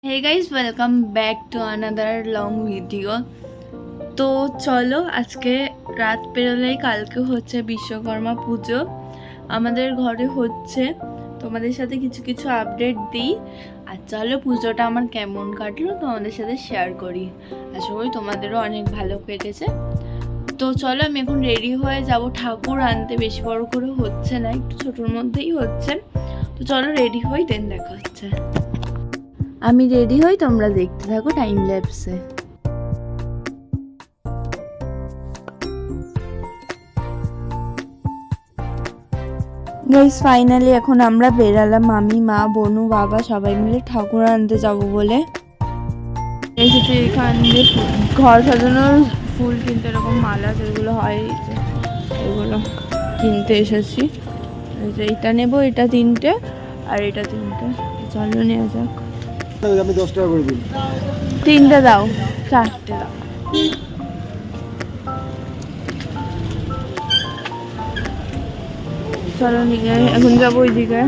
Hey guys, welcome back to another long video. তো চলো, আজকে রাত পেরোলেই কালকে হচ্ছে বিশ্বকর্মা পুজো আমাদের ঘরে হচ্ছে। তোমাদের সাথে কিছু কিছু আপডেট দিই। আর চলো, পুজোটা আমার কেমন কাটলো তোমাদের সাথে শেয়ার করি। আশা করি তোমাদেরও অনেক ভালো কেটেছে। তো চলো, আমি এখন রেডি হয়ে যাব ঠাকুর আনতে। বেশি বড় করে হচ্ছে না, একটু ছোটোর মধ্যেই হচ্ছে। তো চলো রেডি হই, দেন দেখা হচ্ছে। আমি রেডি হই, তোমরা দেখতে থাকো টাইম ল্যাপসে। গাইস, ফাইনালি এখন আমরা বেরালাম, আমি, মা, বনু, বাবা সবাই মিলে ঠাকুর আনতে যাব বলে এসেছি। এখানে ঘর সাজানোর ফুল কিনতে, এরকম মালা যেগুলো হয় এগুলো কিনতে এসেছি। এইটা নেবো, এটা 3টে আর এটা 3টে। চলো নেওয়া যাক। আমি 10 টাকা করে দিই। 3টে দাও, 4টে দাও। চলো নিয়ে এখন যাবো ওইদিকে।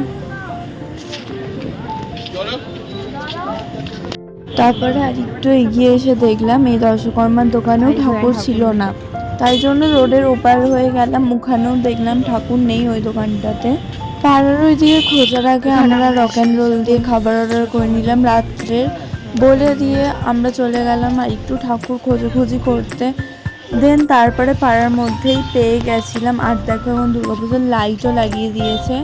তারপরে আর একটু এগিয়ে এসে দেখলাম এই দর্শকর্মার দোকানেও ঠাকুর ছিল না, তাই জন্য রোডের ওপার হয়ে গেলাম। ওখানেও দেখলাম ঠাকুর নেই ওই দোকানটাতে। পাড়ার ওইদিকে খোঁজার আগে আমরা রক অ্যান্ড রোল দিয়ে খাবার অর্ডার করে নিলাম রাত্রের। বলে দিয়ে আমরা চলে গেলাম আর একটু ঠাকুর খোঁজাখুঁজি করতে। দেন তারপরে পাড়ার মধ্যেই পেয়ে গেছিলাম। আর দেখো, এখন দুর্গাপুজোর লাইটও লাগিয়ে দিয়েছে।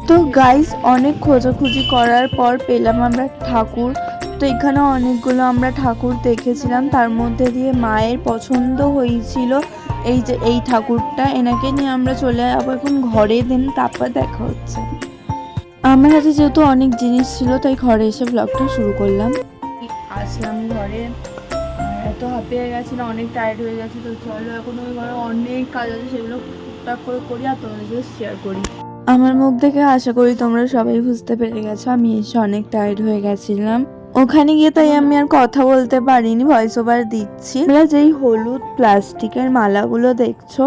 তো গাইস, অনেক খোঁজাখুঁজি করার পর পেলাম আমরা ঠাকুর। তো এখানে অনেকগুলো আমরা ঠাকুর দেখেছিলাম, তার মধ্যে দিয়ে মায়ের পছন্দ হয়েছিল এই যে এই ঠাকুরটা। এনাকে নিয়ে আমরা চলে যাবো এখন ঘরে, দেন তারপর দেখা হচ্ছে। আমার হাতে যেহেতু অনেক জিনিস ছিল, তাই ঘরে এসে ব্লগটা শুরু করলাম। আসলাম ঘরে, এত হাঁপিয়ে গেছিল, অনেক টায়ার্ড হয়ে গেছে। তো চলো, এখন ওই ঘরে অনেক কাজ আছে, সেগুলো টুকটাক করে করি আর তোমাদের সাথে শেয়ার করি। আমার মুখ দেখে আশা করি তোমরা সবাই বুঝতে পেরে গেছো আমি এসে অনেক টায়ার্ড হয়ে গেছিলাম। ওখানে গিয়ে তাই আমি আর কথা বলতে পারিনি, ভয়েস ওভার দিচ্ছি। তোমরা যেই হলুদ প্লাস্টিকের মালাগুলো দেখছো,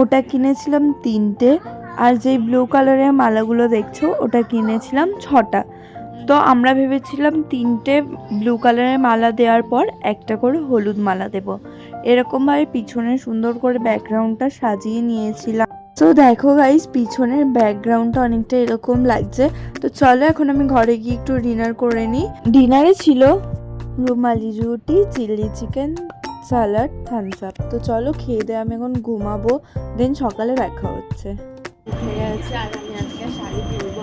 ওটা কিনেছিলাম 3টে। আর যেই ব্লু কালারের মালাগুলো দেখছো, ওটা কিনেছিলাম 6টা। তো আমরা ভেবেছিলাম 3টে ব্লু কালারের মালা দেওয়ার পর একটা করে হলুদ মালা দেব। এরকমভাবে পিছনে সুন্দর করে ব্যাকগ্রাউন্ডটা সাজিয়ে নিয়েছিলাম। তো দেখো গাইস, পিছনের ব্যাকগ্রাউন্ডটা অনেকটা এরকম লাগছে। তো চলো, এখন আমি ঘরে গিয়ে একটু ডিনার করে নিই। ডিনারে ছিল rumali roti, chilli chicken, salad, Thums Up. তো চলো খেয়ে দিয়ে আমি এখন ঘুমাবো, দেন সকালে দেখা হচ্ছে। উঠে গেছে আর আমি আজকে শাড়ি পরবো।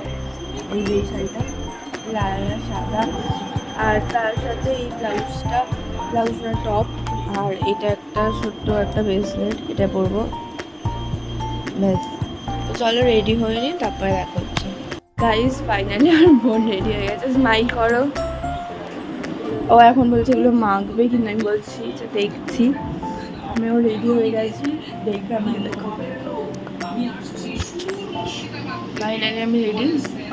এই যে শাড়িটা লাল আর সাদা, আর তার সাথে এই ব্লাউজটা টপ, আর এটা একটা ছোট্ট একটা ব্রেসলেট, এটা পরবো। ব্যাস। তো চলো রেডি হয়ে নিই, তারপরে দেখা হচ্ছে। গাইস, ফাইনালি আমার বোন রেডি হয়ে গেছে। স্মাইল করো। ও এখন বলছে এগুলো মাখবে কিনা, আমি বলছি যে দেখছি। আমিও রেডি হয়ে গেছি, দেখবে আমাকে দেখো। ফাইনালি আমি রেডি।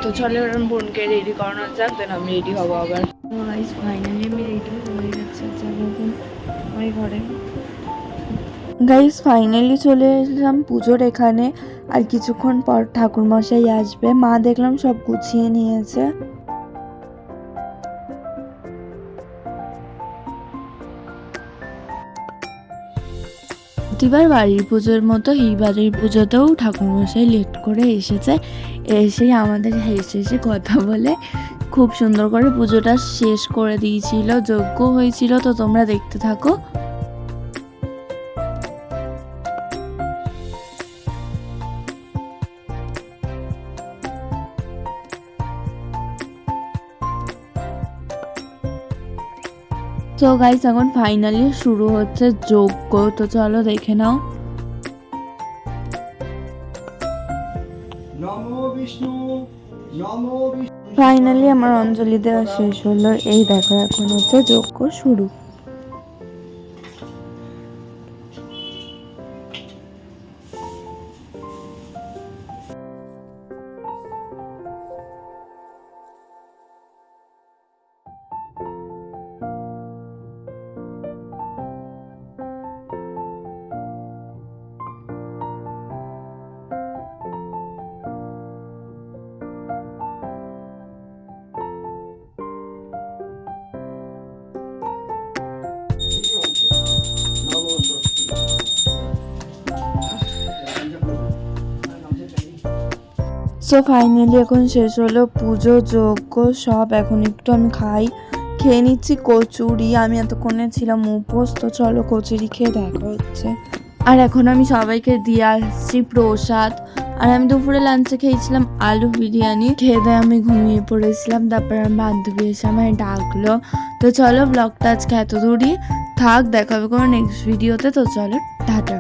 তো চলো বোনকে রেডি করানো যাক, দেন আমি রেডি হবো আবার। গাইস, ফাইনালি আমি রেডি হয়ে গেছি, যাবো ওই ঘরে। গাইস, ফাইনালি চলে এলাম পুজোর এখানে। আর কিছুক্ষণ পর ঠাকুরমশাই আসবে। মা দেখলাম সব গুছিয়ে নিয়েছে। প্রতিবার বাড়ির পুজোর মতো এই বাড়ির পুজোতেও ঠাকুরমশাই লেট করে এসেছে। এসেই আমাদের হেসে হেসে কথা বলে খুব সুন্দর করে পুজোটা শেষ করে দিয়েছিল। যজ্ঞ হয়েছিল, তো তোমরা দেখতে থাকো। তো গাইস, এখন ফাইনালি শুরু হচ্ছে যজ্ঞ। তো চলো দেখে নাও। ফাইনালি আমার অঞ্জলি দেওয়া শেষ হলো। এই দেখো, এখন হচ্ছে যজ্ঞ শুরু। সো ফাইনালি এখন শেষ হলো পুজো যজ্ঞ সব। এখন একটু আমি খেয়ে নিচ্ছি কচুরি। আমি এতক্ষণে ছিলাম উপোস, তো চলো কচুরি খেয়ে দেখা হচ্ছে। আর এখন আমি সবাইকে দিয়ে আসছি প্রসাদ। আর আমি দুপুরে লাঞ্চে খেয়েছিলাম আলু বিরিয়ানি। খেয়ে দিয়ে আমি ঘুমিয়ে পড়েছিলাম। তারপর আমার বান্ধবী এসে আমায় ডাকলো। তো চলো ব্লগটা আজকে এত দূরই থাক, দেখা হবে কোনো নেক্সট ভিডিওতে। তো চলো টাটা।